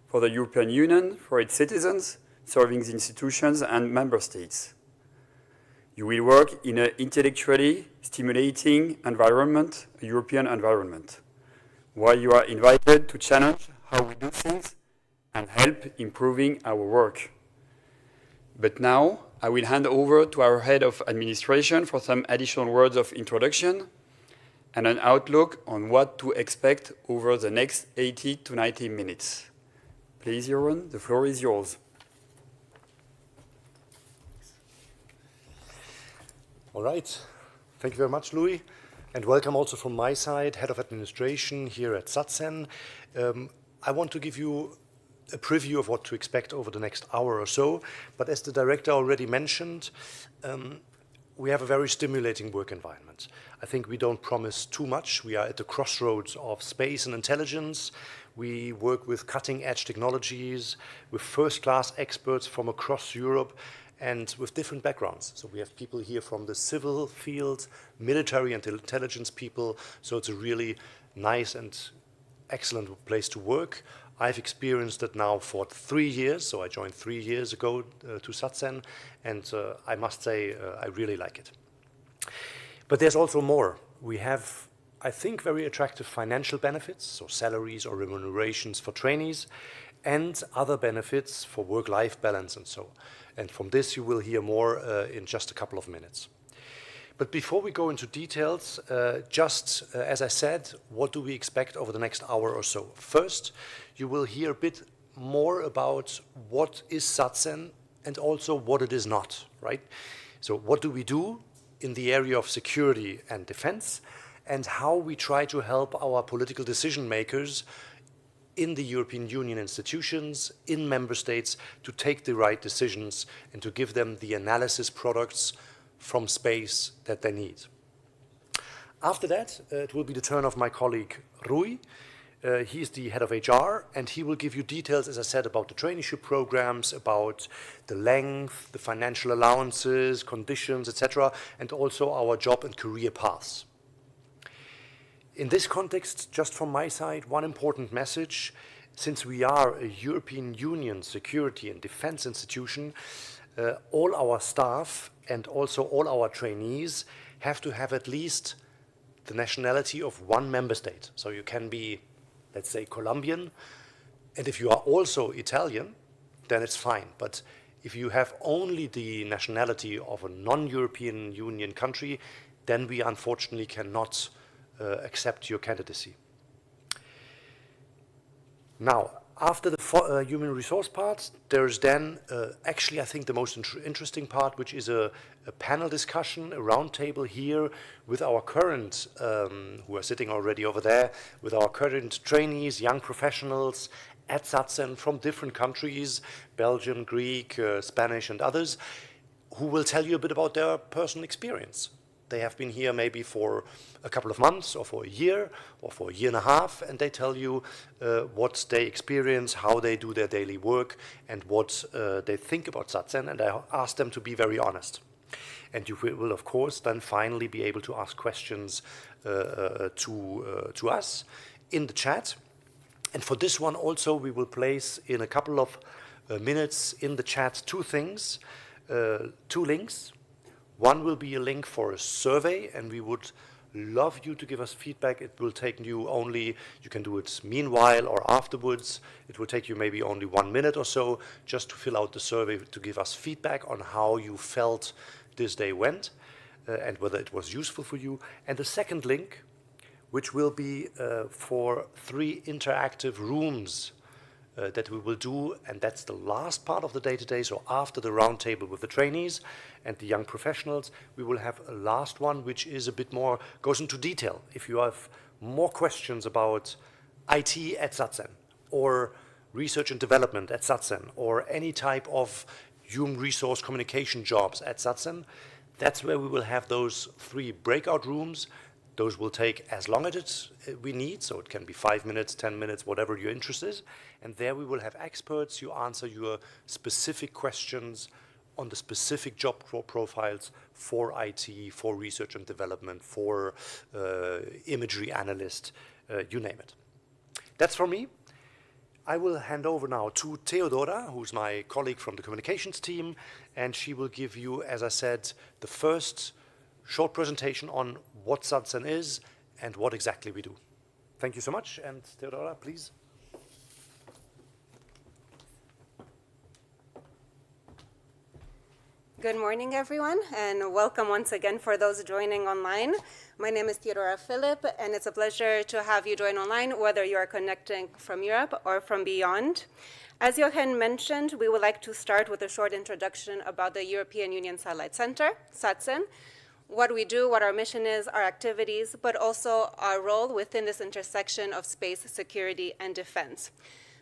for the European Union, for its citizens, serving the institutions and member states. You will work in an intellectually stimulating environment, a European environment, where you are invited to challenge how we do things and help improving our work. But now, I will hand over to our head of administration for some additional words of introduction and an outlook on what to expect over the next 80 to 90 minutes. Please, Jeroen, the floor is yours. All right. Thank you very much, Louis. And welcome also from my side, Head of Administration here at SatCen. I want to give you a preview of what to expect over the next hour or so. But as the director already mentioned, we have a very stimulating work environment. I think we don't promise too much. We are at the crossroads of space and intelligence. We work with cutting-edge technologies, with first-class experts from across Europe, and with different backgrounds. So we have people here from the civil field, military and intelligence people. So it's a really nice and excellent place to work. I've experienced it now for 3 years. So I joined 3 years ago to SatCen, and I must say I really like it. But there's also more. We have, I think, very attractive financial benefits, so salaries or remunerations for trainees, and other benefits for work-life balance and so. And from this you will hear more in just a couple of minutes. But before we go into details, as I said, what do we expect over the next hour or so? First, you will hear a bit more about what is SatCen and also what it is not, right? So what do we do in the area of security and defense, and how we try to help our political decision makers in the European Union institutions, in member states, to take the right decisions and to give them the analysis products from space that they need. After that, it will be the turn of my colleague Rui. He's the head of HR, and he will give you details, as I said, about the traineeship programs, about the length, the financial allowances, conditions, etc., and also our job and career paths. In this context, just from my side, one important message: since we are a European Union security and defense institution, all our staff and also all our trainees have to have at least the nationality of one member state. So you can be, let's say, Colombian, and if you are also Italian, then it's fine. But if you have only the nationality of a non-European Union country, then we unfortunately cannot accept your candidacy. Now, after the human resource part, there's then actually, I think, the most interesting part, which is a panel discussion, a roundtable here with our current, who are sitting already over there, with our current trainees, young professionals at SatCen from different countries, Belgium, Greek, Spanish, and others, who will tell you a bit about their personal experience. They have been here maybe for a couple of months or for a year or for a year and a half, and they tell you what they experience, how they do their daily work, and what they think about SatCen, and I ask them to be very honest. And you will, of course, then finally be able to ask questions to us in the chat. And for this one also, we will place in a couple of minutes in the chat two things, two links. One will be a link for a survey, and we would love you to give us feedback. It will take you only, you can do it meanwhile or afterwards. It will take you maybe only 1 minute or so just to fill out the survey to give us feedback on how you felt this day went and whether it was useful for you. And the second link, which will be for 3 interactive rooms that we will do, and that's the last part of the day today. So after the roundtable with the trainees and the young professionals, we will have a last one, which is a bit more, goes into detail. If you have more questions about IT at SatCen, or research and development at SatCen, or any type of human resource communication jobs at SatCen, that's where we will have those 3 breakout rooms. Those will take as long as we need, so it can be 5 minutes, 10 minutes, whatever your interest is. And there we will have experts. You answer your specific questions on the specific job profiles for IT, for research and development, for imagery analyst, you name it. That's for me. I will hand over now to Theodora, who's my colleague from the communications team, and she will give you, as I said, the first short presentation on what SatCen is and what exactly we do. Thank you so much, and Theodora, please. Good morning, everyone, and welcome once again for those joining online. My name is Theodora Philipp, and it's a pleasure to have you join online, whether you are connecting from Europe or from beyond. As Jochen mentioned, we would like to start with a short introduction about the European Union Satellite Center, SatCen, what we do, what our mission is, our activities, but also our role within this intersection of space, security, and defense.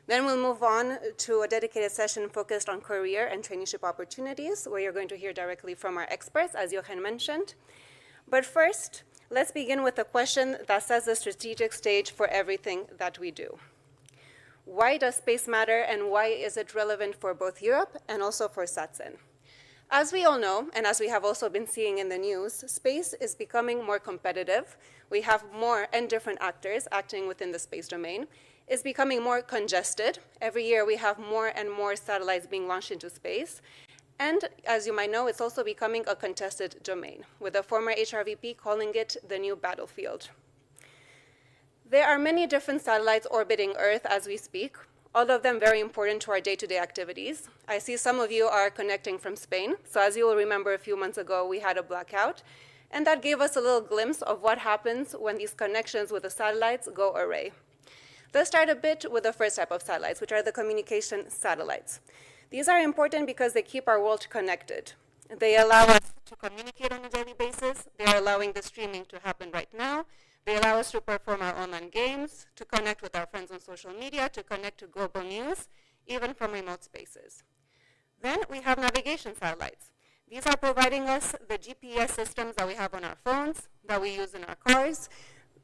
Then we'll move on to a dedicated session focused on career and traineeship opportunities, where you're going to hear directly from our experts, as Jochen mentioned. But first, let's begin with a question that sets the strategic stage for everything that we do. Why does space matter, and why is it relevant for both Europe and also for SatCen? As we all know, and as we have also been seeing in the news, space is becoming more competitive. We have more and different actors acting within the space domain. It's becoming more congested. Every year we have more and more satellites being launched into space. And as you might know, it's also becoming a contested domain, with the former HRVP calling it the new battlefield. There are many different satellites orbiting Earth as we speak, all of them very important to our day-to-day activities. I see some of you are connecting from Spain. So as you will remember, a few months ago, we had a blackout. And that gave us a little glimpse of what happens when these connections with the satellites go array. Let's start a bit with the first type of satellites, which are the communication satellites. These are important because they keep our world connected. They allow us to communicate on a daily basis. They are allowing the streaming to happen right now. They allow us to perform our online games, to connect with our friends on social media, to connect to global news, even from remote spaces. Then we have navigation satellites. These are providing us the GPS systems that we have on our phones, that we use in our cars,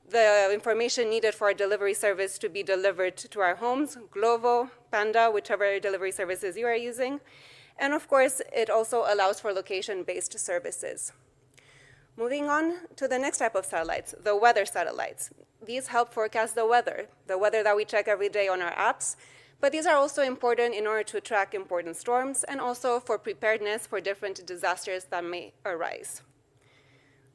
the information needed for our delivery service to be delivered to our homes, Glovo, Panda, whichever delivery services you are using. And of course, it also allows for location-based services. Moving on to the next type of satellites, the weather satellites. These help forecast the weather that we check every day on our apps. But these are also important in order to track important storms and also for preparedness for different disasters that may arise.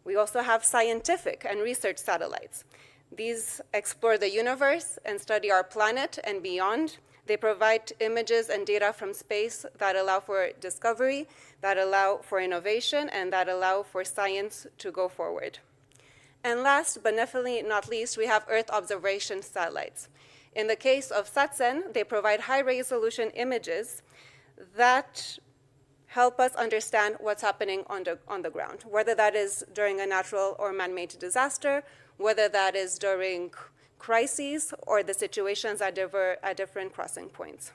We also have scientific and research satellites. These explore the universe and study our planet and beyond. They provide images and data from space that allow for discovery, that allow for innovation, and that allow for science to go forward. And last, but definitely not least, we have Earth observation satellites. In the case of SatCen, they provide high-resolution images that help us understand what's happening on the ground, whether that is during a natural or man-made disaster, whether that is during crises or the situations at different crossing points.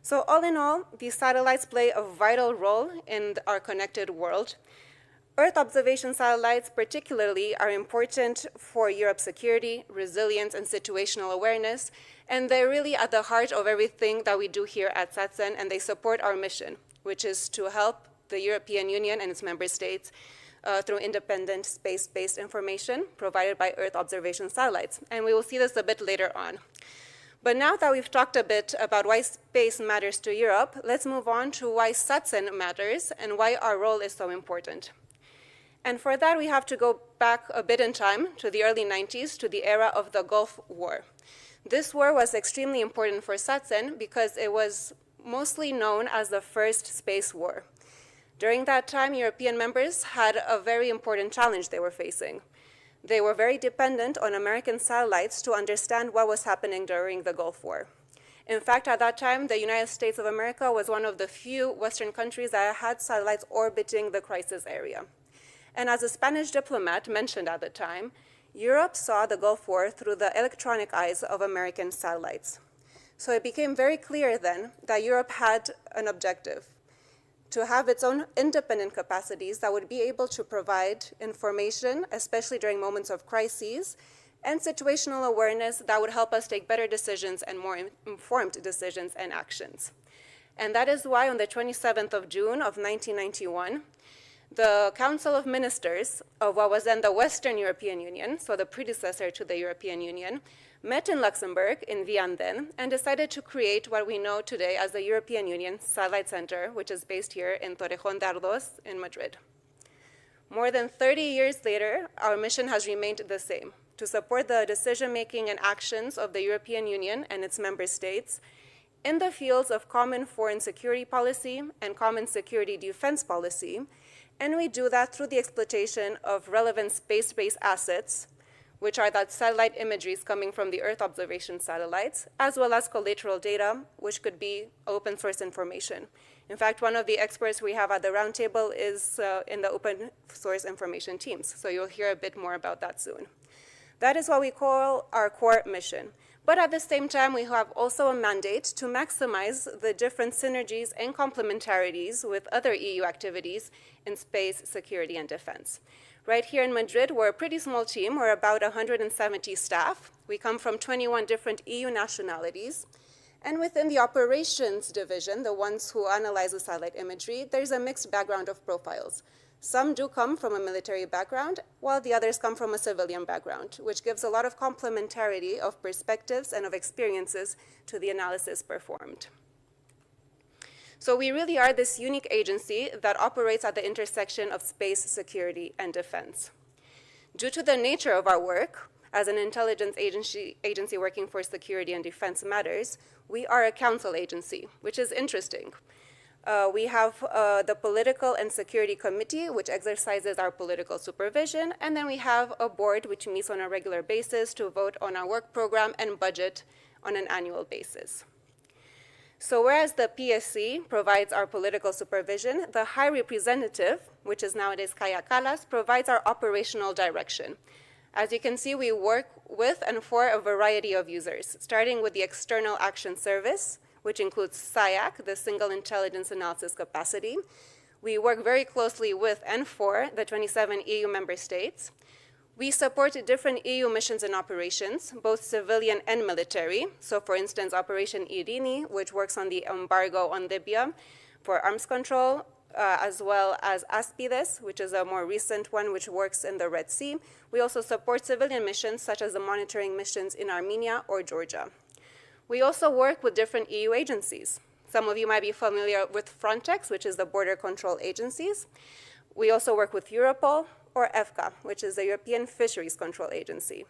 So all in all, these satellites play a vital role in our connected world. Earth observation satellites particularly are important for Europe's security, resilience, and situational awareness, and they're really at the heart of everything that we do here at SatCen, and they support our mission, which is to help the European Union and its member states through independent space-based information provided by Earth observation satellites. And we will see this a bit later on. But now that we've talked a bit about why space matters to Europe, let's move on to why SatCen matters and why our role is so important. And for that, we have to go back a bit in time to the early 90s, to the era of the Gulf War. This war was extremely important for SatCen because it was mostly known as the first space war. During that time, European members had a very important challenge they were facing. They were very dependent on American satellites to understand what was happening during the Gulf War. In fact, at that time, the United States of America was one of the few Western countries that had satellites orbiting the crisis area. And as a Spanish diplomat mentioned at the time, Europe saw the Gulf War through the electronic eyes of American satellites. So it became very clear then that Europe had an objective: to have its own independent capacities that would be able to provide information, especially during moments of crises, and situational awareness that would help us take better decisions and more informed decisions and actions. And that is why on the 27th of June of 1991, the Council of Ministers of what was then the Western European Union, so the predecessor to the European Union, met in Luxembourg, in Vianden, and decided to create what we know today as the European Union Satellite Center, which is based here in Torrejón de Ardoz in Madrid. More than 30 years later, our mission has remained the same: to support the decision-making and actions of the European Union and its member states in the fields of common foreign security policy and common security defense policy, and we do that through the exploitation of relevant space-based assets, which are that satellite imageries coming from the Earth observation satellites, as well as collateral data, which could be open source information. In fact, one of the experts we have at the roundtable is in the open source information teams, so you'll hear a bit more about that soon. That is what we call our core mission. But at the same time, we have also a mandate to maximize the different synergies and complementarities with other EU activities in space, security, and defense. Right here in Madrid, we're a pretty small team. We're about 170 staff. We come from 21 different EU nationalities. And within the operations division, the ones who analyze the satellite imagery, there's a mixed background of profiles. Some do come from a military background, while the others come from a civilian background, which gives a lot of complementarity of perspectives and of experiences to the analysis performed. So we really are this unique agency that operates at the intersection of space, security, and defense. Due to the nature of our work, as an intelligence agency working for security and defense matters, we are a council agency, which is interesting. We have the Political and Security Committee, which exercises our political supervision, and then we have a board which meets on a regular basis to vote on our work program and budget on an annual basis. So whereas the PSC provides our political supervision, the High Representative, which is nowadays Kaja Kallas, provides our operational direction. As you can see, we work with and for a variety of users, starting with the External Action Service, which includes SIAC, the Single Intelligence Analysis Capacity. We work very closely with and for the 27 EU member states. We support different EU missions and operations, both civilian and military. So for instance, Operation Irini, which works on the embargo on Libya for arms control, as well as Aspides, which is a more recent one which works in the Red Sea. We also support civilian missions, such as the monitoring missions in Armenia or Georgia. We also work with different EU agencies. Some of you might be familiar with Frontex, which is the border control agencies. We also work with Europol or EFCA, which is the European Fisheries Control Agency.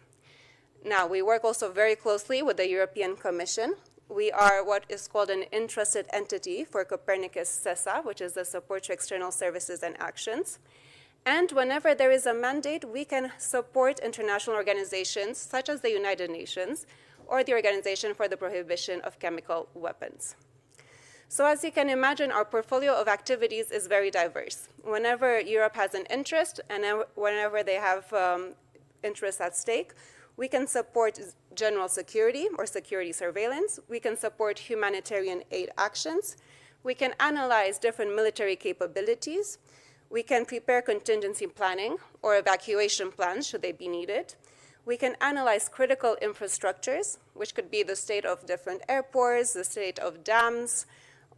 Now, we work also very closely with the European Commission. We are what is called an interested entity for Copernicus CESA, which is the Support to External Services and Actions. And whenever there is a mandate, we can support international organizations such as the United Nations, or the Organization for the Prohibition of Chemical Weapons. So as you can imagine, our portfolio of activities is very diverse. Whenever Europe has an interest and whenever they have interests at stake, we can support general security or security surveillance. We can support humanitarian aid actions. We can analyze different military capabilities. We can prepare contingency planning or evacuation plans should they be needed. We can analyze critical infrastructures, which could be the state of different airports, the state of dams,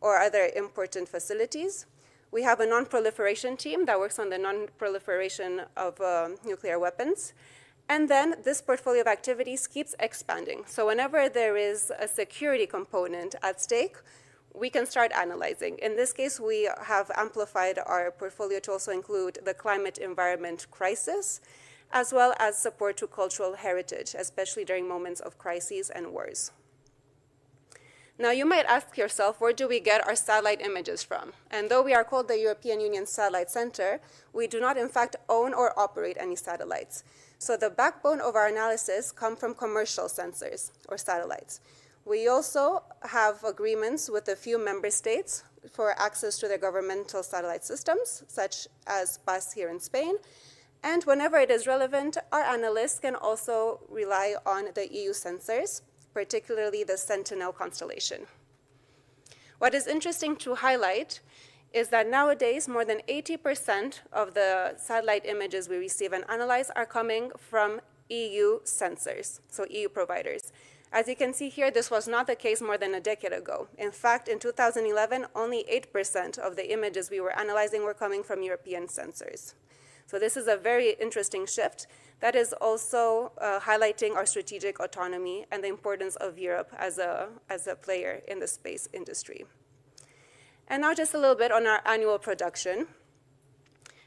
or other important facilities. We have a non-proliferation team that works on the non-proliferation of nuclear weapons. And then this portfolio of activities keeps expanding. So whenever there is a security component at stake, we can start analyzing. In this case, we have amplified our portfolio to also include the climate environment crisis, as well as support to cultural heritage, especially during moments of crises and wars. Now, you might ask yourself, where do we get our satellite images from? And though we are called the European Union Satellite Center, we do not, in fact, own or operate any satellites. So the backbone of our analysis come from commercial sensors or satellites. We also have agreements with a few member states for access to their governmental satellite systems, such as PAS here in Spain. And whenever it is relevant, our analysts can also rely on the EU sensors, particularly the Sentinel constellation. What is interesting to highlight is that nowadays more than 80% of the satellite images we receive and analyze are coming from EU sensors, so EU providers. As you can see here, this was not the case more than a decade ago. In fact, in 2011, only 8% of the images we were analyzing were coming from European sensors. So this is a very interesting shift that is also highlighting our strategic autonomy and the importance of Europe as a player in the space industry. And now just a little bit on our annual production.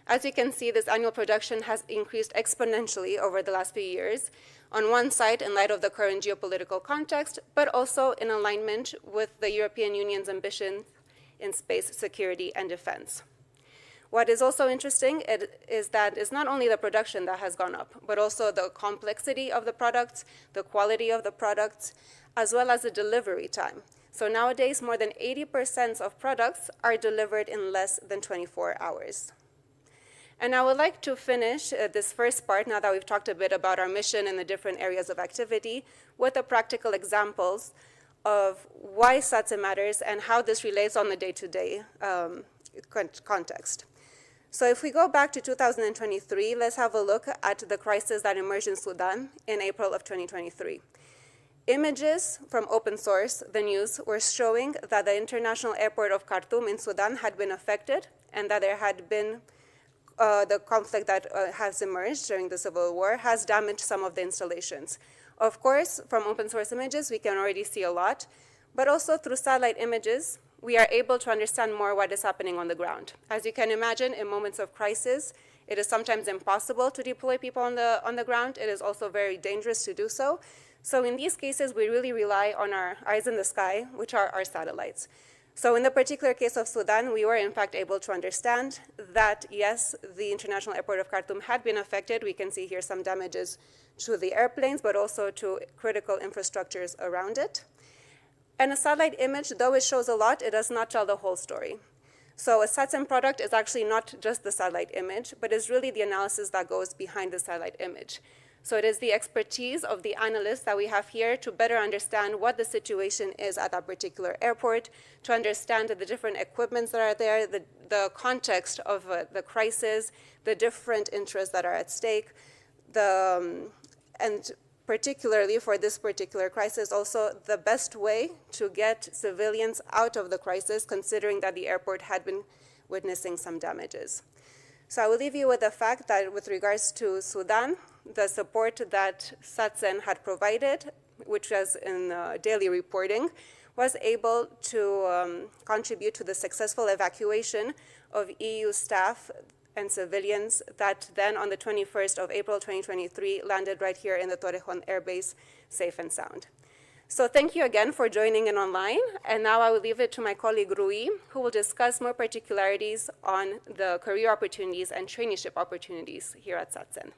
As you can see, this annual production has increased exponentially over the last few years, on one side in light of the current geopolitical context, but also in alignment with the European Union's ambition in space security and defense. What is also interesting is that it's not only the production that has gone up, but also the complexity of the products, the quality of the products, as well as the delivery time. So nowadays, more than 80% of products are delivered in less than 24 hours. And I would like to finish this first part, now that we've talked a bit about our mission and the different areas of activity, with the practical examples of why SatCen matters and how this relates on the day-to-day context. So if we go back to 2023, let's have a look at the crisis that emerged in Sudan in April of 2023. Images from open source, the news, were showing that the international airport of Khartoum in Sudan had been affected and that there had been the conflict that has emerged during the civil war has damaged some of the installations. Of course, from open source images, we can already see a lot, but also through satellite images, we are able to understand more what is happening on the ground. As you can imagine, in moments of crisis, it is sometimes impossible to deploy people on the ground. It is also very dangerous to do so. So in these cases, we really rely on our eyes in the sky, which are our satellites. So in the particular case of Sudan, we were in fact able to understand that, yes, the international airport of Khartoum had been affected. We can see here some damages to the airplanes, but also to critical infrastructures around it. And a satellite image, though it shows a lot, it does not tell the whole story. So a SatCen product is actually not just the satellite image, but is really the analysis that goes behind the satellite image. So it is the expertise of the analysts that we have here to better understand what the situation is at that particular airport, to understand the different equipments that are there, the context of the crisis, the different interests that are at stake, and particularly for this particular crisis, also the best way to get civilians out of the crisis, considering that the airport had been witnessing some damages. So I will leave you with the fact that with regards to Sudan, the support that SatCen had provided, which was in daily reporting, was able to contribute to the successful evacuation of EU staff and civilians that then on the 21st of April 2023 landed right here in the Torrejon Air Base, safe and sound. So thank you again for joining in online, and now I will leave it to my colleague Rui, who will discuss more particularities on the career opportunities and traineeship opportunities here at SatCen.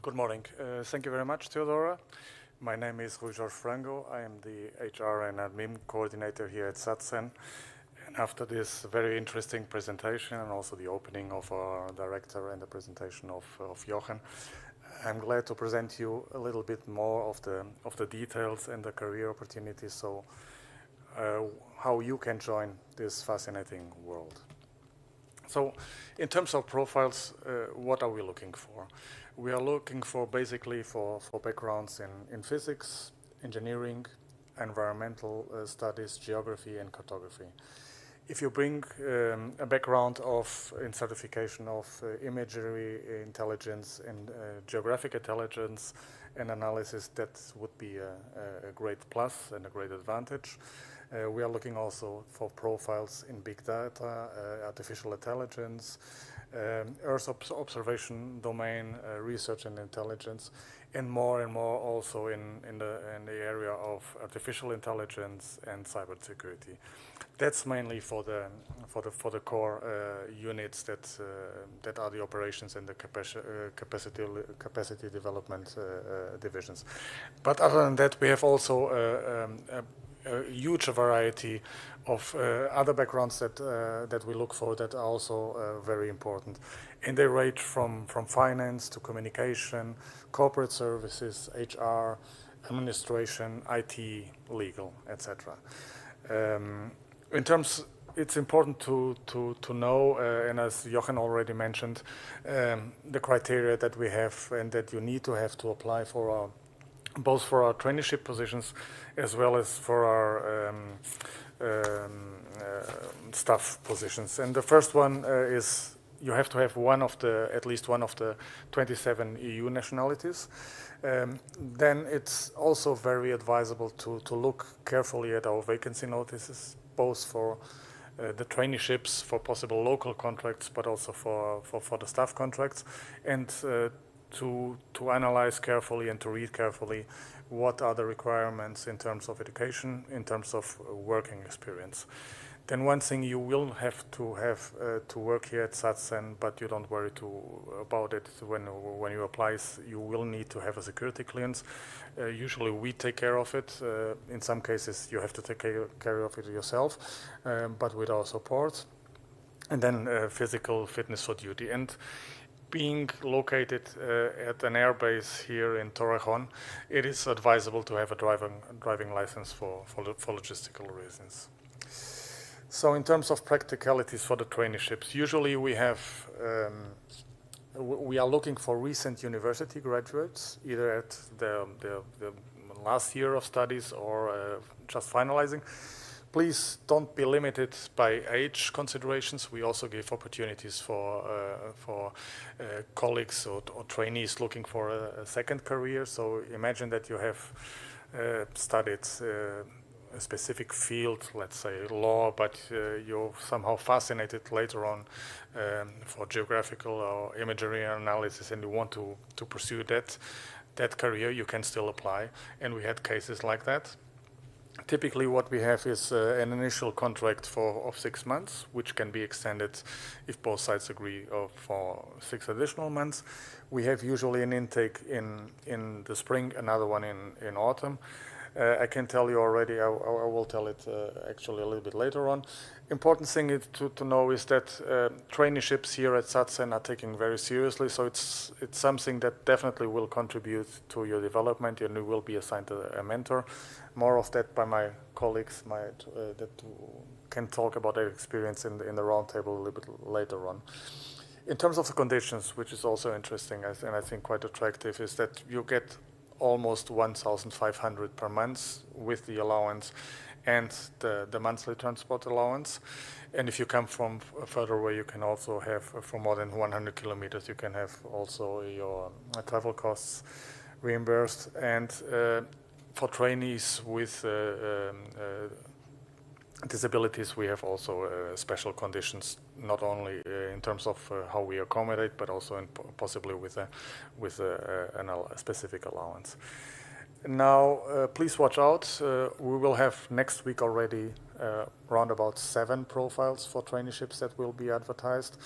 Good morning. Thank you very much, Theodora. My name is Rui Jorge Frango. I am the HR and Admin coordinator here at SatCen. And after this very interesting presentation and also the opening of our director and the presentation of Jochen, I'm glad to present you a little bit more of the details and the career opportunities, so how you can join this fascinating world. So in terms of profiles, what are we looking for? We are looking for basically for backgrounds in physics, engineering, environmental studies, geography, and cartography. If you bring a background in certification of imagery intelligence and geographic intelligence and analysis, that would be a great plus and a great advantage. We are looking also for profiles in big data, artificial intelligence, Earth observation domain, research and intelligence, and more also in the area of artificial intelligence and cybersecurity. That's mainly for the core units that are the operations and the capacity development divisions. But other than that, we have also a huge variety of other backgrounds that we look for that are also very important. And they range from finance to communication, corporate services, HR, administration, IT, legal, etc. In terms it's important to know, and as Jochen already mentioned, the criteria that we have and that you need to have to apply for our, both for our traineeship positions as well as for our staff positions. And the first one is you have to have at least one of the 27 EU nationalities. Then it's also very advisable to look carefully at our vacancy notices, both for the traineeships, for possible local contracts, but also for the staff contracts, and to analyze carefully and to read carefully what are the requirements in terms of education, in terms of working experience. Then one thing you will have to work here at SatCen, but you don't worry about it when you apply. You will need to have a security clearance. Usually we take care of it. In some cases you have to take care of it yourself, but with our support. And then physical fitness for duty. And being located at an airbase here in Torrejon, it is advisable to have a driving license for logistical reasons. So in terms of practicalities for the traineeships, usually we are looking for recent university graduates, either at the last year of studies or just finalizing. Please don't be limited by age considerations. We also give opportunities for colleagues or trainees looking for a second career. So imagine that you have studied a specific field, let's say law, but you're somehow fascinated later on for geographical or imagery analysis, and you want to pursue that career. You can still apply, and we had cases like that. Typically what we have is an initial contract of 6 months, which can be extended if both sides agree for 6 additional months. We have usually an intake in the spring, another one in autumn. I can tell you already, I will tell it actually a little bit later on. Important thing is to know is that traineeships here at SatCen are taken very seriously, so it's something that definitely will contribute to your development, and you will be assigned a mentor. More of that by my colleagues that can talk about their experience in the roundtable a little bit later on. In terms of the conditions, which is also interesting and I think quite attractive, is that you get almost 1,500 per month with the allowance and the monthly transport allowance. And if you come from further away, you can also have, for more than 100 kilometers, you can have also your travel costs reimbursed. And for trainees with disabilities, we have also special conditions, not only in terms of how we accommodate, but also possibly with a specific allowance. Now, please watch out. We will have next week already around about 7 profiles for traineeships that will be advertised.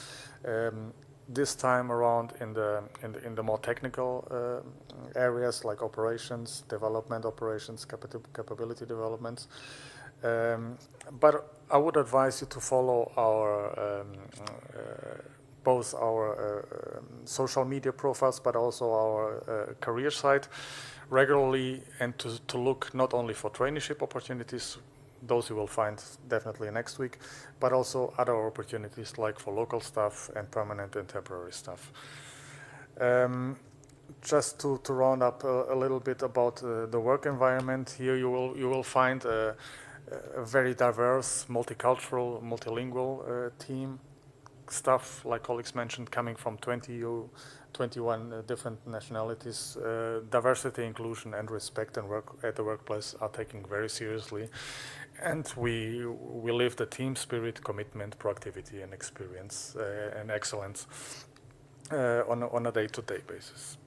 This time around in the more technical areas like operations, development operations, capability developments. But I would advise you to follow our both our social media profiles, but also our career site regularly, and to look not only for traineeship opportunities, those you will find definitely next week, but also other opportunities like for local staff and permanent and temporary staff. Just to round up a little bit about the work environment, here you will find a very diverse, multicultural, multilingual team. Staff, like colleagues mentioned, coming from 21 different nationalities. Diversity, inclusion, and respect and work at the workplace are taken very seriously. And we live the team spirit, commitment, proactivity, and experience and excellence on a day-to-day basis.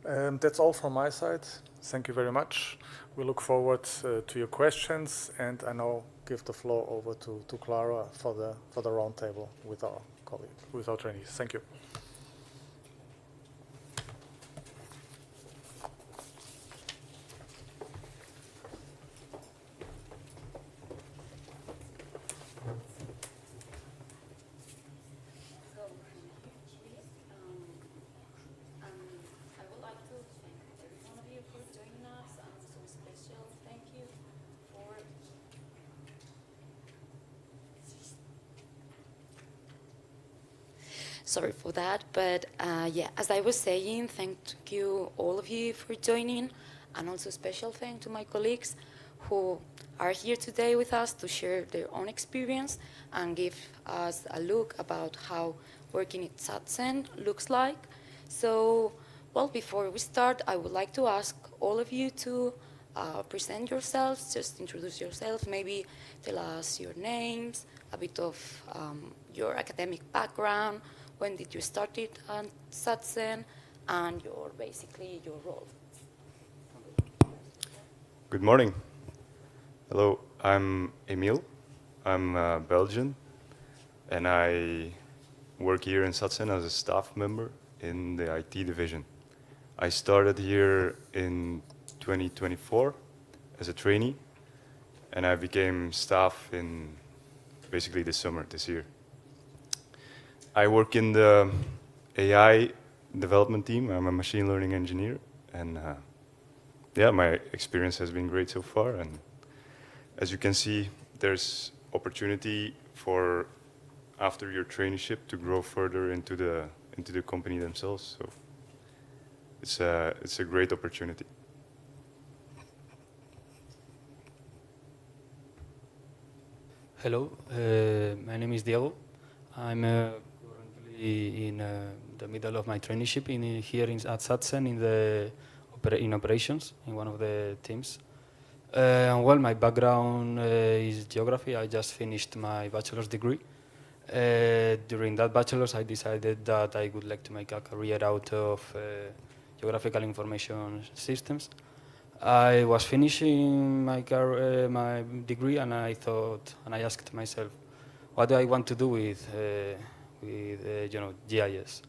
That's all from my side. Thank you very much. We look forward to your questions, and I now give the floor over to Clara for the roundtable with our colleagues, with our trainees. Thank you. Sorry for that, but yeah, as I was saying, thank you all of you for joining, and also special thank to my colleagues who are here today with us to share their own experience and give us a look about how working at SatCen looks like. So, well, before we start, I would like to ask all of you to present yourselves, just introduce yourselves, maybe tell us your names, a bit of your academic background, when did you start it at SatCen, and basically your role. Good morning. Hello, I'm Emile. I'm Belgian, and I work here in SatCen as a staff member in the IT division. I started here in 2024 as a trainee, and I became staff in basically this summer, this year. I work in the AI development team. I'm a machine learning engineer, and yeah, my experience has been great so far. And as you can see, there's opportunity for after your traineeship to grow further into the company themselves. So it's a great opportunity. Hello, my name is Diego. I'm currently in the middle of my traineeship here at SatCen in operations in one of the teams. Well, my background is geography. I just finished my bachelor's degree. During that bachelor's, I decided that I would like to make a career out of geographical information systems. I was finishing my degree, and I thought, and I asked myself, what do I want to do with GIS?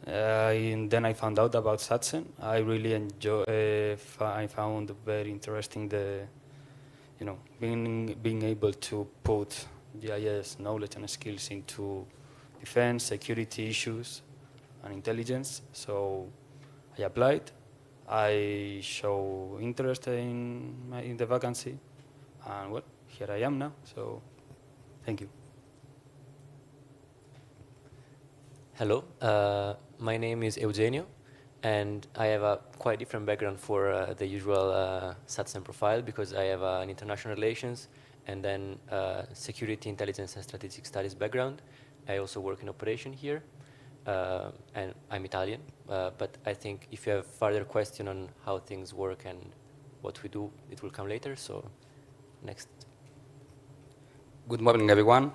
And then I found out about SatCen. I really I found very interesting being able to put GIS knowledge and skills into defense, security issues, and intelligence. So I applied. I show interest in the vacancy, and well, here I am now. So, thank you. Hello, my name is Eugenio, and I have a quite different background for the usual SatCen profile because I have an international relations and then security, intelligence, and strategic studies background. I also work in operation here. And I'm Italian, but I think if you have further question on how things work and what we do, it will come later, so next. Good morning, everyone.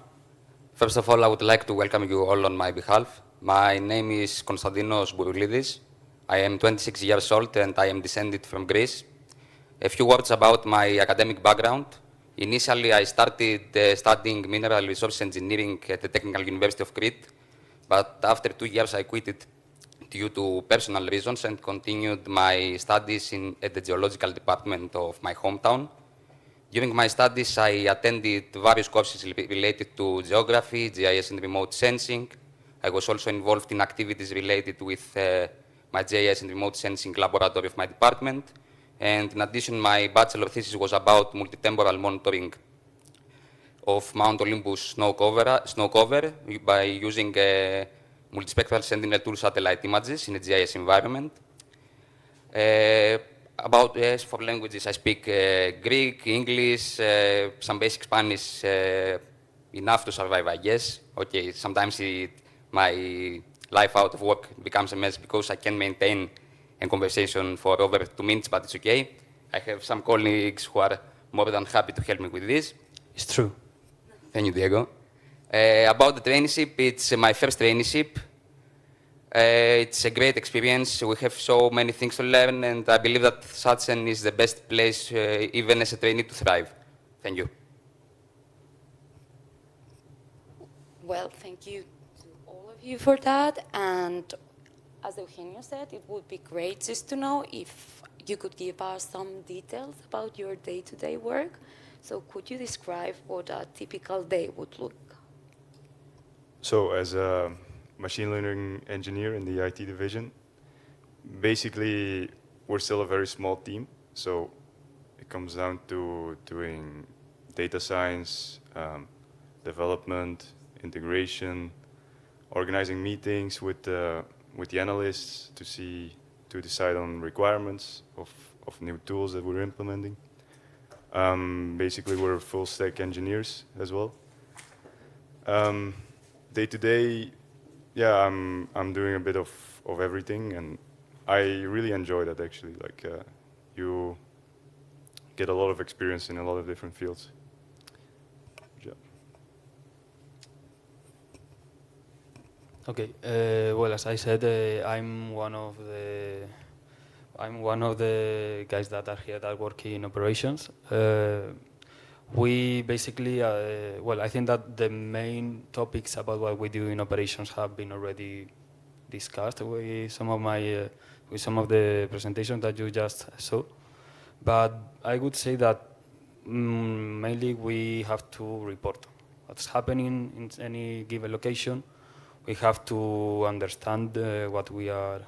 First of all, I would like to welcome you all on my behalf. My name is Konstantinos Bouroulidis. I am 26 years old and I am descended from Greece. A few words about my academic background. Initially, I started studying mineral resource engineering at the Technical University of Crete. But after 2 years, I quit it due to personal reasons and continued my studies at the geological department of my hometown. During my studies, I attended various courses related to geography, GIS and remote sensing. I was also involved in activities related with my GIS and remote sensing laboratory of my department. And in addition, my bachelor thesis was about multi-temporal monitoring of Mount Olympus snow cover by using multispectral Sentinel-2 satellite images in a GIS environment. For languages, I speak Greek, English, some basic Spanish, enough to survive, I guess. Okay, sometimes my life out of work becomes a mess because I can maintain a conversation for over 2 minutes, but it's okay. I have some colleagues who are more than happy to help me with this. It's true. Thank you, Diego. About the traineeship, it's my first traineeship. It's a great experience. We have so many things to learn, and I believe that SatCen is the best place, even as a trainee, to thrive. Thank you. Well, thank you to all of you for that. And as Eugenio said, it would be great just to know if you could give us some details about your day-to-day work. So could you describe what a typical day would look? So as a machine learning engineer in the IT division, basically we're still a very small team. So it comes down to doing data science, development, integration, organizing meetings with the analysts to decide on requirements of new tools that we're implementing. Basically, we're full stack engineers as well. Day to day, yeah, I'm doing a bit of everything, and I really enjoy that actually. Like you get a lot of experience in a lot of different fields. Yeah. Okay. Well, as I said, I'm one of the guys that are here that work in operations. We basically, well, I think that the main topics about what we do in operations have been already discussed with some of the presentations that you just saw. But I would say that mainly we have to report what's happening in any given location. We have to understand what we are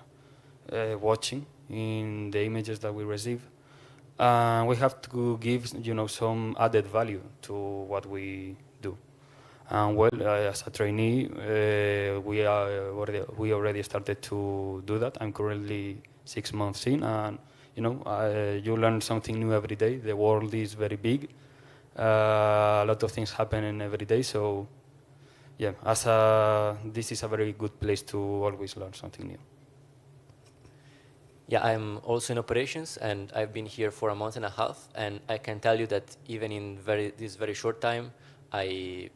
watching in the images that we receive. We have to give, some added value to what we do. And well, as a trainee, we already started to do that. I'm currently 6 months in, and you learn something new every day. The world is very big. A lot of things happen every day. So, yeah, this is a very good place to always learn something new. Yeah, I'm also in operations, and I've been here for a month and a half, and I can tell you that even in this very short time, I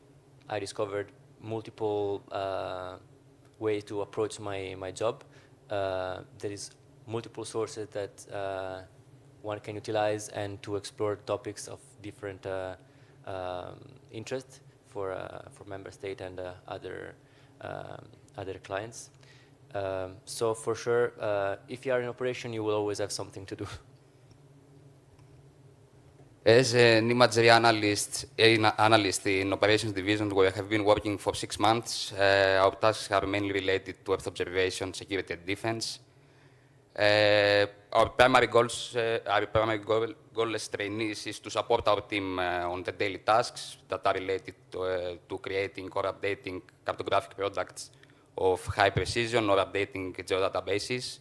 discovered multiple ways to approach my job. There is multiple sources that one can utilize and to explore topics of different interest for member state and other clients. So for sure, if you are in operation, you will always have something to do. As an imagery analyst in operations division, where I have been working for 6 months, our tasks are mainly related to Earth observation, security, and defense. Our primary goal as trainees is to support our team on the daily tasks that are related to creating or updating cartographic products of high precision or updating geodatabases.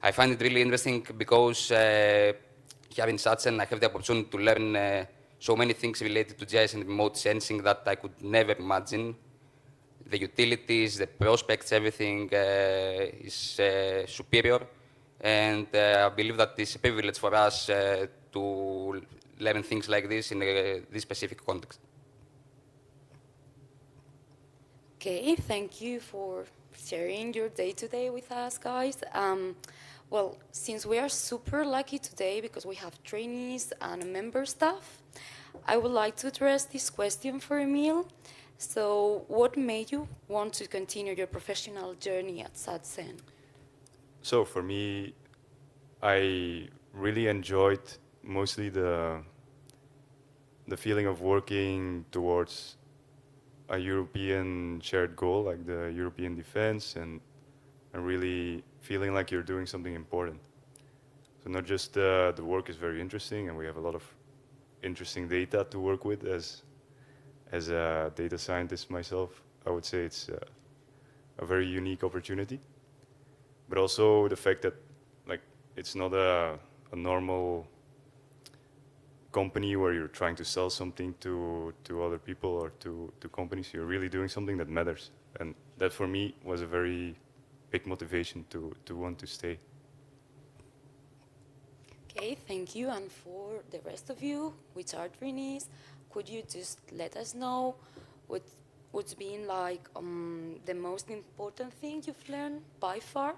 I find it really interesting because here in SatCen I have the opportunity to learn so many things related to GIS and remote sensing that I could never imagine. The utilities, the prospects, everything is superior. And I believe that it's a privilege for us to learn things like this in this specific context. Okay, thank you for sharing your day-to-day with us, guys. Well, since we are super lucky today because we have trainees and member staff, I would like to address this question for Emil. So, what made you want to continue your professional journey at SatCen? So for me, I really enjoyed mostly the feeling of working towards a European shared goal, like the European defense, and really feeling like you're doing something important. So not just the work is very interesting, and we have a lot of interesting data to work with as a data scientist myself. I would say it's a very unique opportunity, but also the fact that it's not a normal company where you're trying to sell something to other people or to companies. You're really doing something that matters, and that for me was a very big motivation to want to stay. Okay, thank you. And for the rest of you, which are trainees, could you just let us know what's been like the most important thing you've learned by far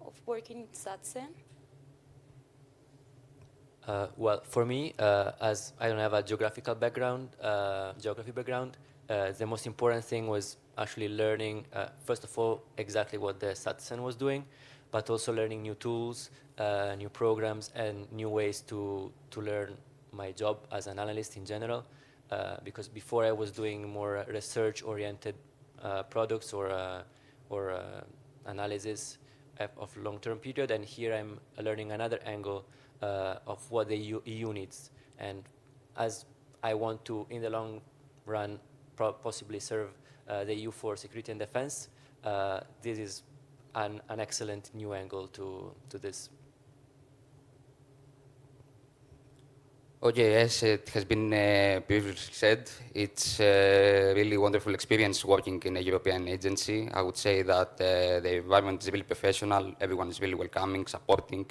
of working in SatCen? Well, for me, as I don't have a geography background, the most important thing was actually learning, first of all, exactly what the SatCen was doing, but also learning new tools, new programs, and new ways to learn my job as an analyst in general. Because before I was doing more research-oriented products or analysis of long-term period, and here I'm learning another angle of what the EU needs. And as I want to, in the long run, possibly serve the EU for security and defense, this is an excellent new angle to this. Okay, as it has been previously said, it's a really wonderful experience working in a European agency. I would say that the environment is really professional, everyone is really welcoming, supporting.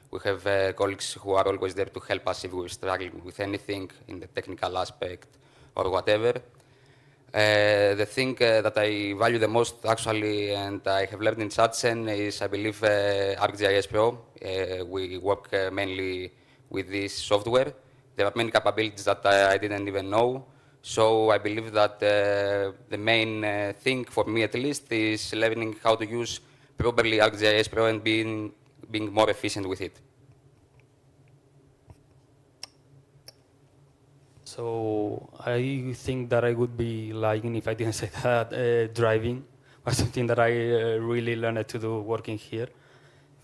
We have colleagues who are always there to help us if we're struggling with anything in the technical aspect or whatever. The thing that I value the most, actually, and I have learned in SatCen is, I believe, ArcGIS Pro. We work mainly with this software. There are many capabilities that I didn't even know. So I believe that the main thing, for me at least, is learning how to use properly ArcGIS Pro and being more efficient with it. So I think that I would be lying if I didn't say that driving was something that I really learned to do working here.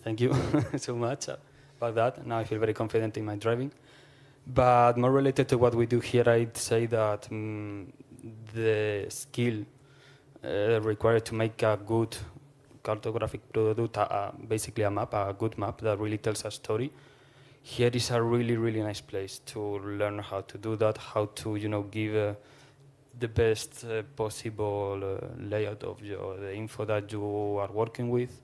Thank you so much about that. Now I feel very confident in my driving. But more related to what we do here, I'd say that the skill required to make a good cartographic product, basically a map, a good map that really tells a story. Here is a really, really nice place to learn how to do that, how to, give the best possible layout of the info that you are working with.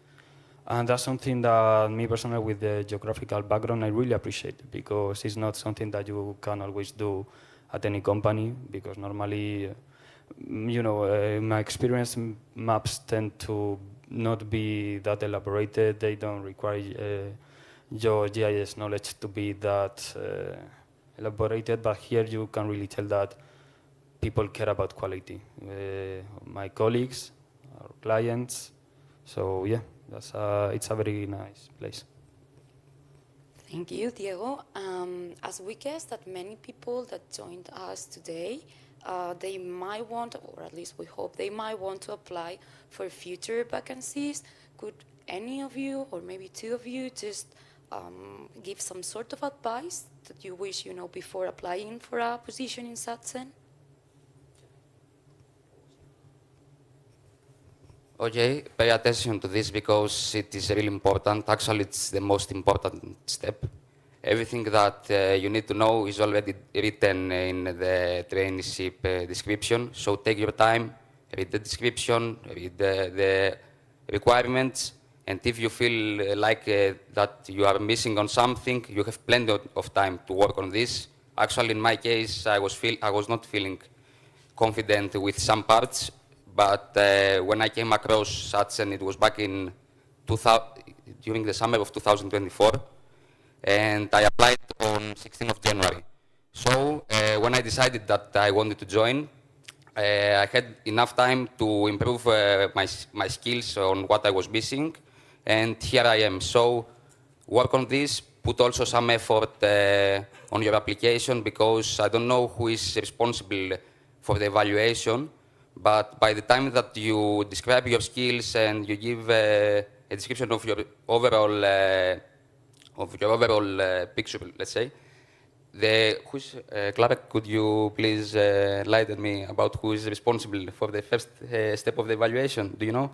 And that's something that me personally, with the geographical background, I really appreciate, because it's not something that you can always do at any company, because normally, in my experience, maps tend to not be that elaborated. They don't require your GIS knowledge to be that elaborated, but here you can really tell that people care about quality. My colleagues, our clients, so yeah. It's a very nice place. Thank you, Diego. As we guess that many people that joined us today, they might want, or at least we hope they might want to apply for future vacancies. Could any of you, or maybe two of you, just give some sort of advice that you wish you know before applying for a position in SatCen? Okay, pay attention to this because it is really important. Actually, it's the most important step. Everything that you need to know is already written in the traineeship description. So take your time, read the description, read the requirements, and if you feel like that you are missing on something, you have plenty of time to work on this. Actually, in my case, I was not feeling confident with some parts. But when I came across SatCen, it was back in during the summer of 2024, and I applied on 16th of January. So when I decided that I wanted to join, I had enough time to improve my skills on what I was missing, and here I am. So work on this, put also some effort on your application, because I don't know who is responsible for the evaluation. But by the time that you describe your skills and you give a description of your overall picture, let's say, Clara, could you please enlighten me about who is responsible for the first step of the evaluation? Do you know?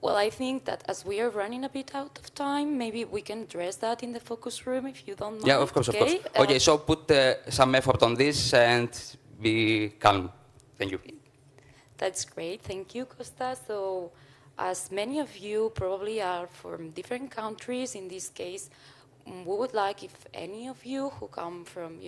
Well, I think that as we are running a bit out of time, maybe we can address that in the focus room if you don't mind. Yeah, of course, okay? of course. Okay, so put some effort on this and be calm. Thank you. That's great. Thank you, Costa. So as many of you probably are from different countries, in this case, we would like if any of you who come from,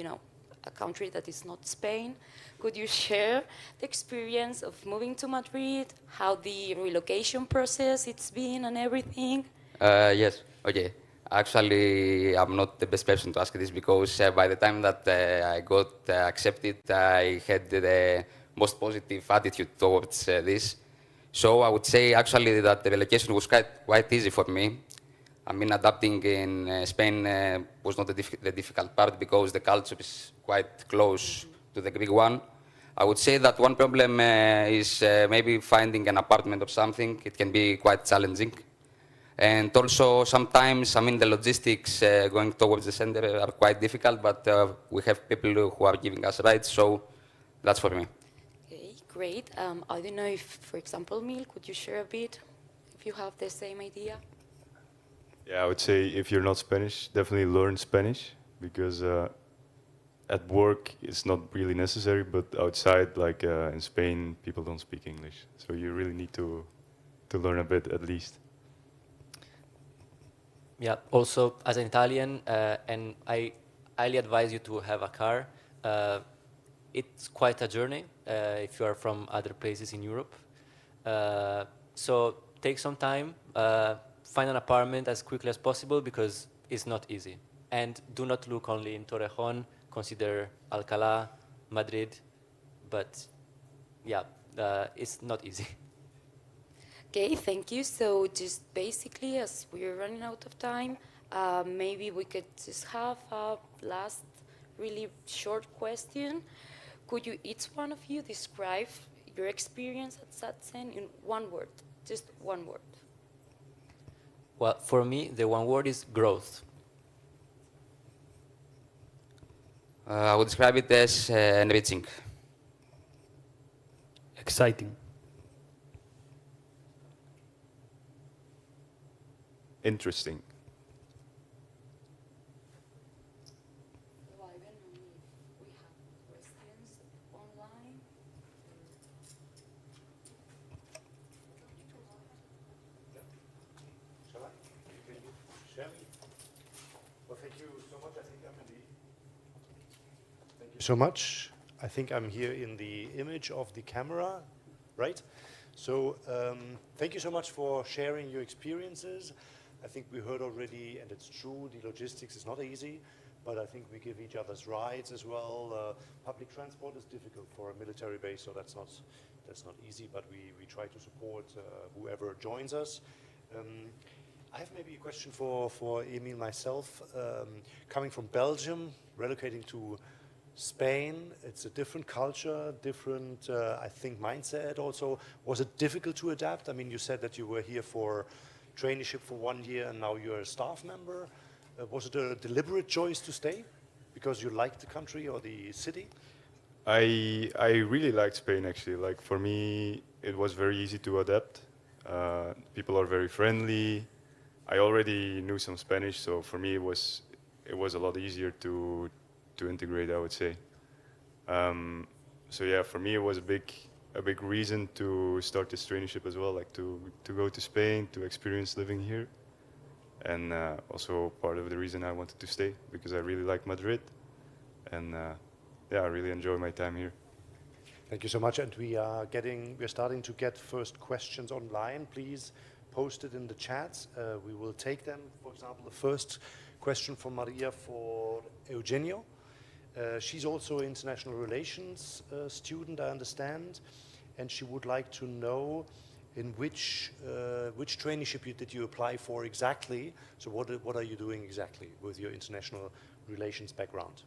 a country that is not Spain, could you share the experience of moving to Madrid, how the relocation process it's been and everything? Yes, okay. Actually, I'm not the best person to ask this because by the time that I got accepted, I had the most positive attitude towards this. So I would say actually that the relocation was quite easy for me. I mean, adapting in Spain was not the difficult part because the culture is quite close to the Greek one. I would say that one problem is maybe finding an apartment or something. It can be quite challenging. And also sometimes, I mean, the logistics going towards the center are quite difficult, but we have people who are giving us rides, so That's for me. Okay, great. I don't know if, for example, Mil, could you share a bit if you have the same idea? Yeah, I would say if you're not Spanish, definitely learn Spanish because at work it's not really necessary, but outside, like in Spain, people don't speak English, so you really need to learn a bit at least. Yeah, also as an Italian, and I highly advise you to have a car. It's quite a journey if you are from other places in Europe. So take some time, find an apartment as quickly as possible because it's not easy. And do not look only in Torrejón, consider Alcalá, Madrid, but yeah, it's not easy. Okay, thank you. So just basically, as we're running out of time, maybe we could just have a last really short question. Could you, each one of you, describe your experience at SatCen in one word, just one word? Well, for me, the one word is growth. I would describe it as enriching. Exciting. Interesting. So I don't know if we have questions online. Shall I? Can you share me? Well, thank you so much. I think I'm in the... Thank you so much. I think I'm here in the image of the camera, right? So thank you so much for sharing your experiences. I think we heard already, and it's true, the logistics is not easy, but I think we give each other's rides as well. Public transport is difficult for a military base, so that's not easy, but we try to support whoever joins us. I have maybe a question for Emil myself. Coming from Belgium, relocating to Spain, it's a different culture, different, I think, mindset also. Was it difficult to adapt? I mean, you said that you were here for traineeship for 1 year and now you're a staff member. Was it a deliberate choice to stay because you liked the country or the city? I really liked Spain actually. Like for me, it was very easy to adapt. People are very friendly. I already knew some Spanish, so for me it was a lot easier to integrate, I would say. So yeah, for me it was a big reason to start this traineeship as well, like to go to Spain, to experience living here. And also part of the reason I wanted to stay, because I really like Madrid. And yeah, I really enjoy my time here. Thank you so much. And we are starting to get first questions online. Please post it in the chat. We will take them. For example, the first question from Maria for Eugenio. She's also an international relations student, I understand, and she would like to know in which traineeship did you apply for exactly? So what are you doing exactly with your international relations background?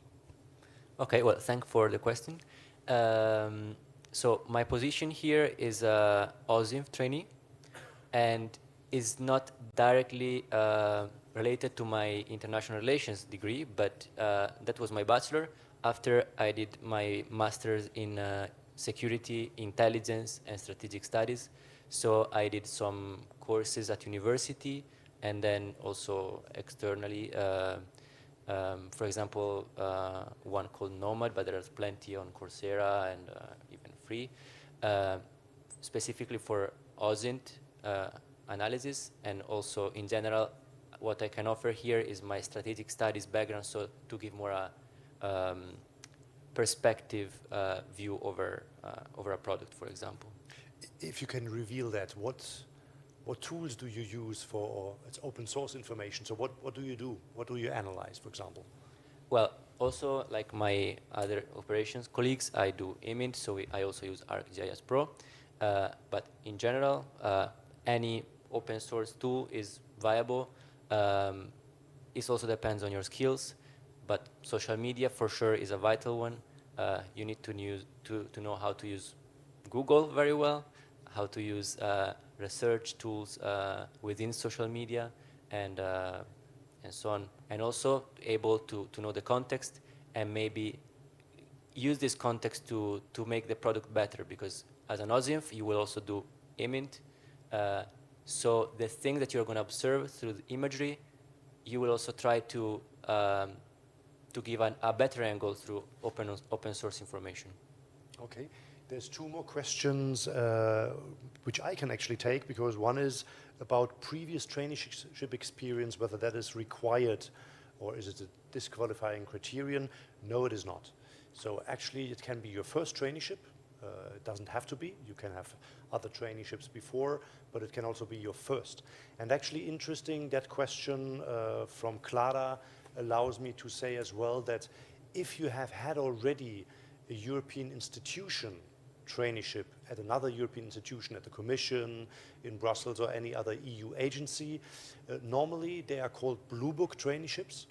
Okay, well, thank for the question. So my position here is a OSINT trainee, and is not directly related to my international relations degree, but that was my bachelor after I did my master's in security, intelligence, and strategic studies. So I did some courses at university and then also externally. For example, one called Nomad, but there's plenty on Coursera and even free, specifically for OSINT analysis, and also in general, what I can offer here is my strategic studies background, so to give more a perspective view over a product, for example. If you can reveal that, what tools do you use for it's open source information? So what do you do? What do you analyze, for example? Well, also like my other operations colleagues, I do image, so I also use ArcGIS Pro. But in general, any open source tool is viable. It also depends on your skills, but social media for sure is a vital one. You need to know how to use Google very well, how to use research tools within social media, and so on, and also able to know the context and maybe use this context to make the product better, because as an OSINF, you will also do imint. So the thing that you're going to observe through the imagery, you will also try to give a better angle through open source information. Okay, there's two more questions which I can actually take, because one is about previous traineeship experience, whether that is required or is it a disqualifying criterion. No, it is not. So actually it can be your first traineeship. It doesn't have to be. You can have other traineeships before, but it can also be your first. And actually interesting, that question from Clara allows me to say as well that if you have had already a European institution traineeship at another European institution, at the Commission, in Brussels, or any other EU agency, normally they are called Blue Book traineeships.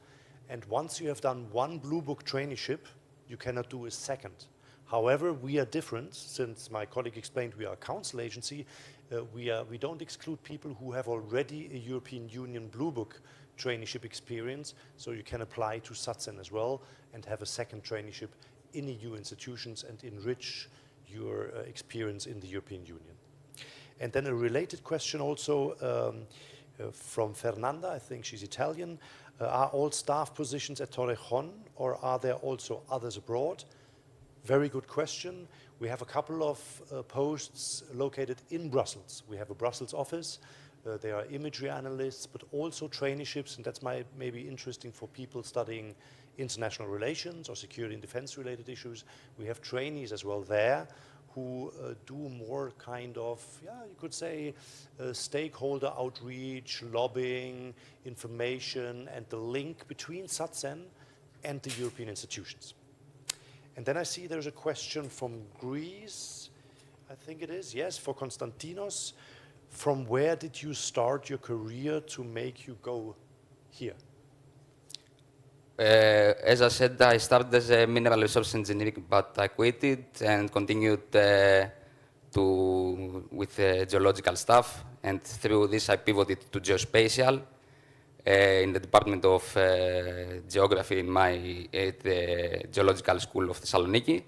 And once you have done one Blue Book traineeship, you cannot do a second. However, we are different. Since my colleague explained we are a council agency, we don't exclude people who have already a European Union Blue Book traineeship experience, so you can apply to SatCen as well and have a second traineeship in EU institutions and enrich your experience in the European Union. And then a related question also from Fernanda, I think she's Italian. Are all staff positions at Torrejón, or are there also others abroad? Very good question. We have a couple of posts located in Brussels. We have a Brussels office. There are imagery analysts, but also traineeships, and that's maybe interesting for people studying international relations or security and defense related issues. We have trainees as well there who do more kind of, you could say, stakeholder outreach, lobbying, information, and the link between SatCen and the European institutions. And then I see there's a question from Greece, I think it is, yes, for Konstantinos. From where did you start your career to make you go here? As I said, I started as a mineral resource engineer, but I quit it and continued with geological stuff. And through this, I pivoted to geospatial in the Department of Geography at the Geological School of Thessaloniki.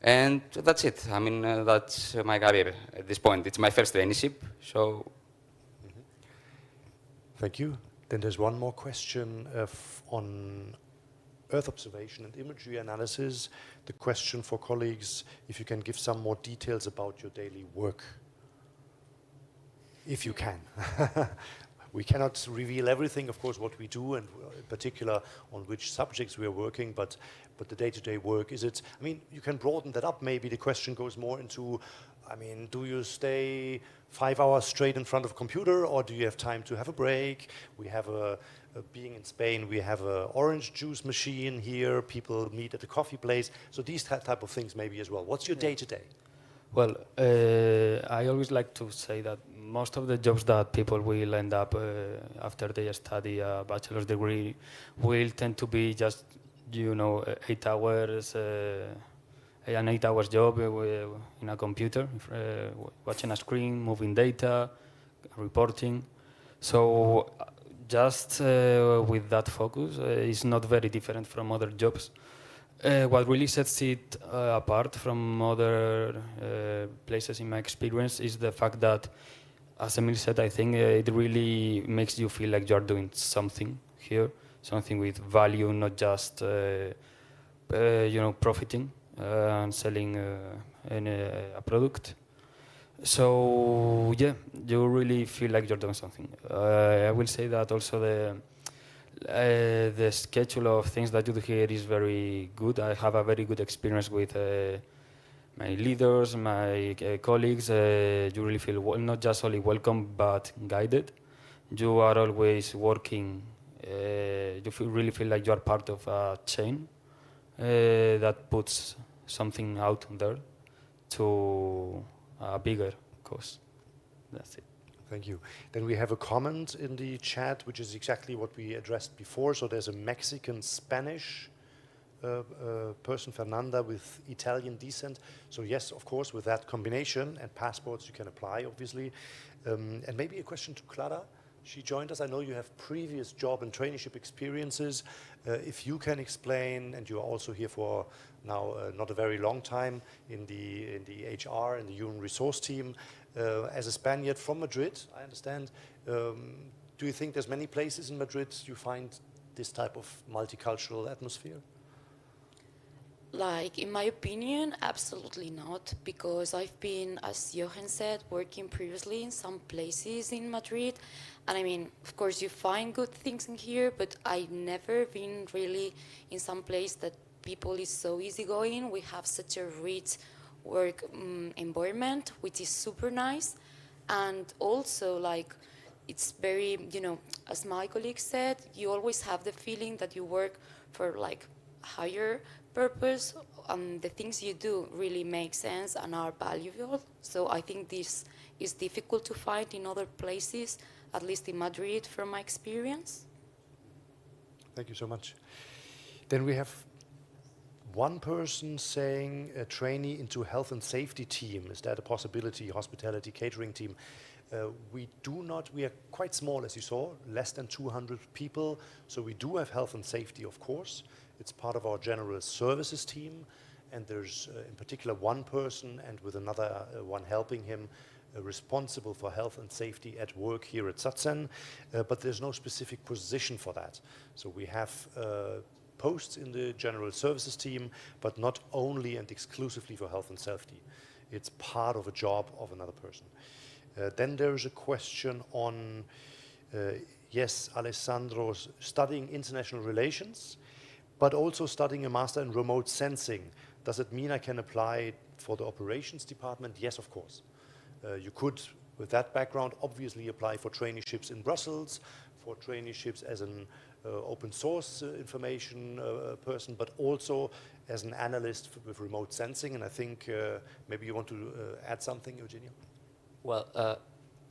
And that's it. I mean, that's my career at this point. It's my first traineeship, so. Thank you. Then there's one more question on Earth observation and imagery analysis. The question for colleagues, if you can give some more details about your daily work, if you can. We cannot reveal everything, of course, what we do, and in particular on which subjects we are working, but the day-to-day work, is it, I mean, you can broaden that up. Maybe the question goes more into, I mean, do you stay 5 hours straight in front of a computer, or do you have time to have a break? We have being in Spain, we have an orange juice machine here, people meet at a coffee place, so these type of things maybe as well. What's your day-to-day? Well, I always like to say that most of the jobs that people will end up after they study a bachelor's degree will tend to be just, 8 hours, an 8 hours job in a computer, watching a screen, moving data, reporting. So just with that focus, it's not very different from other jobs. What really sets it apart from other places in my experience is the fact that, as Emil said, I think it really makes you feel like you're doing something here, something with value, not just profiting and selling a product. So yeah, you really feel like you're doing something. I will say that also the schedule of things that you do here is very good. I have a very good experience with my leaders, my colleagues. You really feel not just only welcome, but guided. You are always working. You really feel like you are part of a chain that puts something out there to a bigger cause. That's it. Thank you. Then we have a comment in the chat, which is exactly what we addressed before. So there's a Mexican-Spanish person, Fernanda, with Italian descent. So yes, of course, with that combination and passports, you can apply, obviously. And maybe a question to Clara. She joined us. I know you have previous job and traineeship experiences. If you can explain, and you are also here for now not a very long time in the HR and the human resource team, as a Spaniard from Madrid, I understand. Do you think there's many places in Madrid you find this type of multicultural atmosphere? Like, in my opinion, absolutely not, because I've been, as Jochen said, working previously in some places in Madrid. And I mean, of course, you find good things in here, but I've never been really in some place that people is so easygoing. We have such a rich work environment, which is super nice. And also, like, it's very, as my colleague said, you always have the feeling that you work for, like, higher purpose, the things you do really make sense and are valuable. So I think this is difficult to find in other places, at least in Madrid, from my experience. Thank you so much. Then we have one person saying a trainee into health and safety team. Is that a possibility? Hospitality, catering team. We are quite small, as you saw, less than 200 people. So we do have health and safety, of course. It's part of our general services team, and there's in particular one person, and with another one helping him, responsible for health and safety at work here at SatCen, but there's no specific position for that. So we have posts in the general services team, but not only and exclusively for health and safety. It's part of a job of another person. Then there's a question on, yes, Alessandro's studying international relations, but also studying a master in remote sensing. Does it mean I can apply for the operations department? Yes, of course. You could, with that background, obviously apply for traineeships in Brussels, for traineeships as an open source information person, but also as an analyst with remote sensing. And I think maybe you want to add something, Eugenio? Well,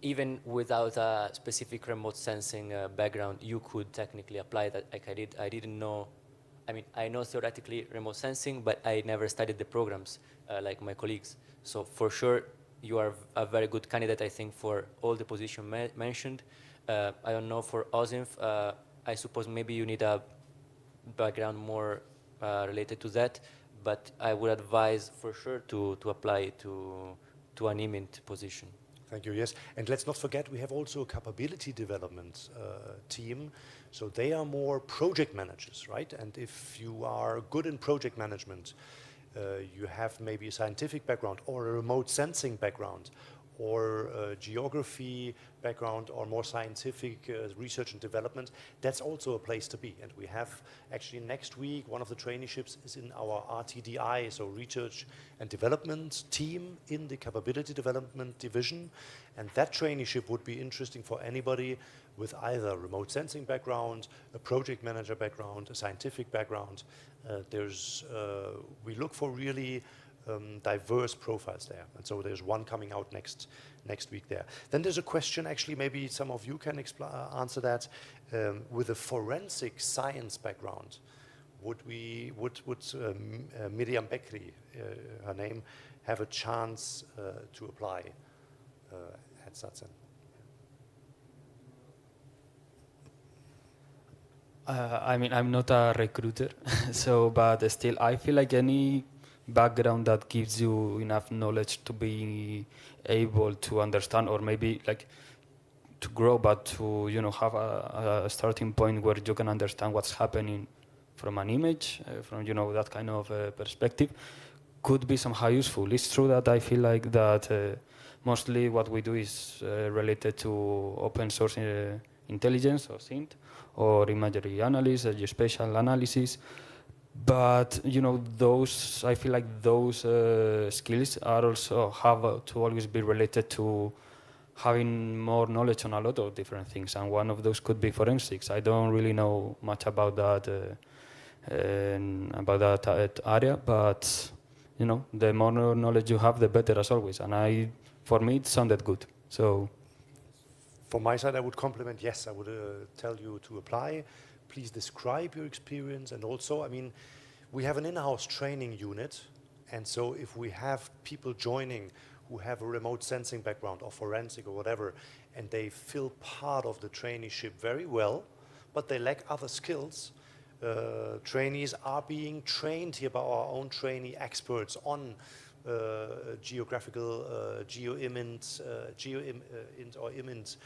even without a specific remote sensing background, you could technically apply that. Like I didn't know. I mean, I know theoretically remote sensing, but I never studied the programs like my colleagues. So for sure, you are a very good candidate, I think, for all the positions mentioned. I don't know, for OSINF, I suppose maybe you need a background more related to that, but I would advise for sure to apply to an imminent position. Thank you, yes. And let's not forget, we have also a capability development team. So they are more project managers, right? And if you are good in project management, you have maybe a scientific background or a remote sensing background or a geography background or more scientific research and development, that's also a place to be. And we have actually next week, one of the traineeships is in our RTDI, so research and development team in the capability development division. And that traineeship would be interesting for anybody with either a remote sensing background, a project manager background, a scientific background. We look for really diverse profiles there. And so there's one coming out next week there. Then there's a question, actually, maybe some of you can answer that. With a forensic science background, would Miriam Bekri, her name, have a chance to apply at SatCen? I mean, I'm not a recruiter, but still, I feel like any background that gives you enough knowledge to be able to understand, or maybe like to grow, but to have a starting point where you can understand what's happening from an image, from that kind of perspective, could be somehow useful. It's true that I feel like that mostly what we do is related to open source intelligence or SINT, or imagery analysis, geospatial analysis. But those, I feel like those skills are also have to always be related to having more knowledge on a lot of different things, and one of those could be forensics. I don't really know much about that area, but the more knowledge you have, the better, as always. And for me, it sounded good. So, from my side, I would compliment. Yes, I would tell you to apply. Please describe your experience, and also, I mean, we have an in-house training unit, and so if we have people joining who who have a remote sensing background or forensic or whatever, and they fill part of the traineeship very well, but they lack other skills. Trainees are being trained here by our own trainee experts on geographical, geo-imment or imment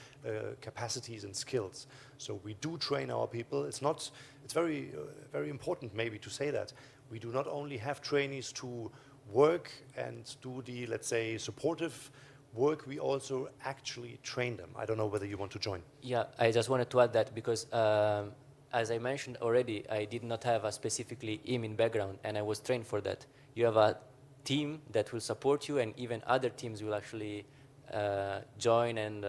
capacities and skills. So we do train our people. It's very, very important maybe to say that. We do not only have trainees to work and do the, let's say, supportive work, we also actually train them. I don't know whether you want to join. Yeah, I just wanted to add that because as I mentioned already, I did not have a specifically IMIN background, and I was trained for that. You have a team that will support you, and even other teams will actually join and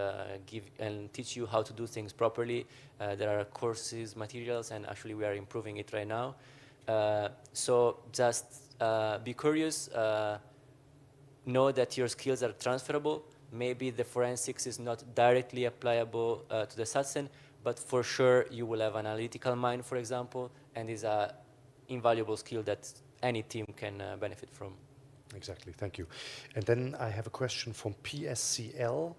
give and teach you how to do things properly. There are courses, materials, and actually we are improving it right now. So just be curious, know that your skills are transferable. Maybe the forensics is not directly applicable to the SatCen, but for sure you will have an analytical mind, for example, and is an invaluable skill that any team can benefit from. Exactly, thank you. And then I have a question from PSCL.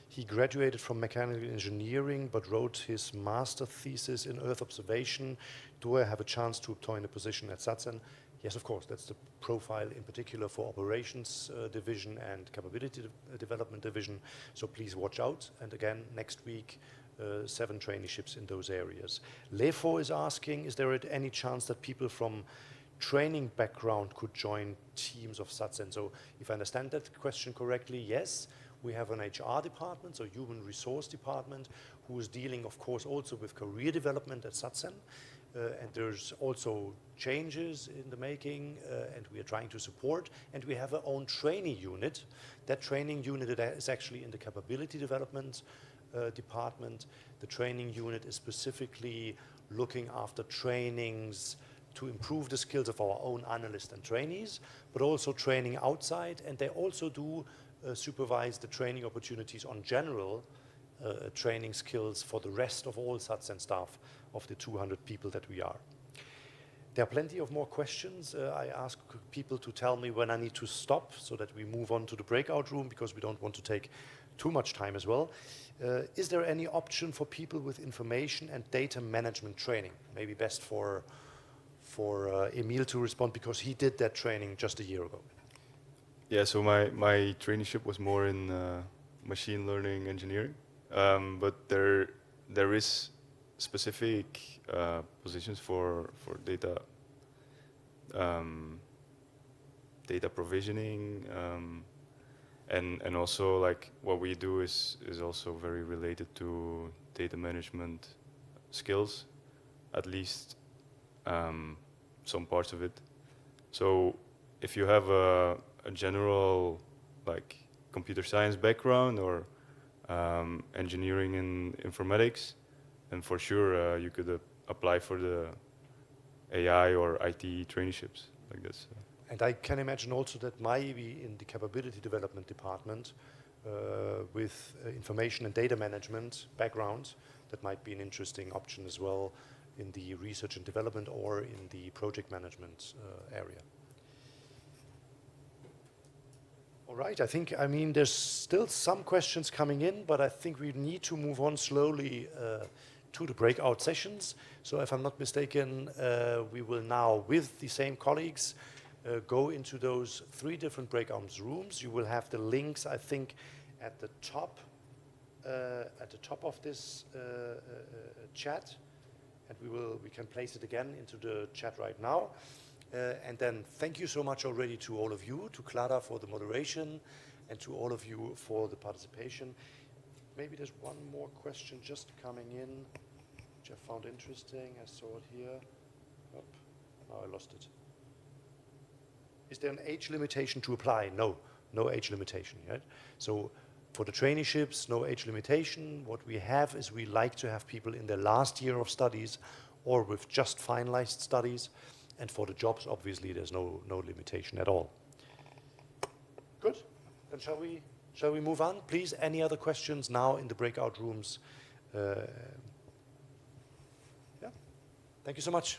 He graduated from mechanical engineering but wrote his master thesis in Earth observation. Do I have a chance to obtain a position at SatCen? Yes, of course. That's the profile in particular for operations division and capability development division. So please watch out. And again, next week, 7 traineeships in those areas. Lefo is asking, is there any chance that people from training background could join teams of SatCen? So if I understand that question correctly, yes. We have an HR department, so human resource department, who is dealing, of course, also with career development at SatCen. And there's also changes in the making, and we are trying to support. And we have our own training unit. That training unit is actually in the capability development department. The training unit is specifically looking after trainings to improve the skills of our own analysts and trainees, but also training outside. And they also do supervise the training opportunities on general training skills for the rest of all SatCen staff of the 200 people that we are. There are plenty of more questions. I ask people to tell me when I need to stop so that we move on to the breakout room because we don't want to take too much time as well. Is there any option for people with information and data management training? Maybe best for Emil to respond because he did that training just a year ago. Yeah, so my traineeship was more in machine learning engineering, but there is specific positions for data data provisioning, and also like what we do is also very related to data management skills, at least some parts of it. So if you have a general like computer science background or engineering in informatics, then for sure you could apply for the AI or IT traineeships like this. And I can imagine also that maybe in the capability development department with information and data management background, that might be an interesting option as well in the research and development or in the project management area. All right, I mean, there's still some questions coming in, but I think we need to move on slowly to the breakout sessions. So if I'm not mistaken, we will now, with the same colleagues, go into those 3 different breakout rooms. You will have the links, I think, at the top of this chat, and we can place it again into the chat right now. And then thank you so much already to all of you, to Clara for the moderation, and to all of you for the participation. Maybe there's one more question just coming in, which I found interesting. I saw it here. Oh, now I lost it. Is there an age limitation to apply? No, no age limitation, right? So for the traineeships, no age limitation. What we have is we like to have people in their last year of studies or with just finalized studies. And for the jobs, obviously, there's no limitation at all. Good. Then shall we move on? Please, any other questions now in the breakout rooms? Yeah. Thank you so much.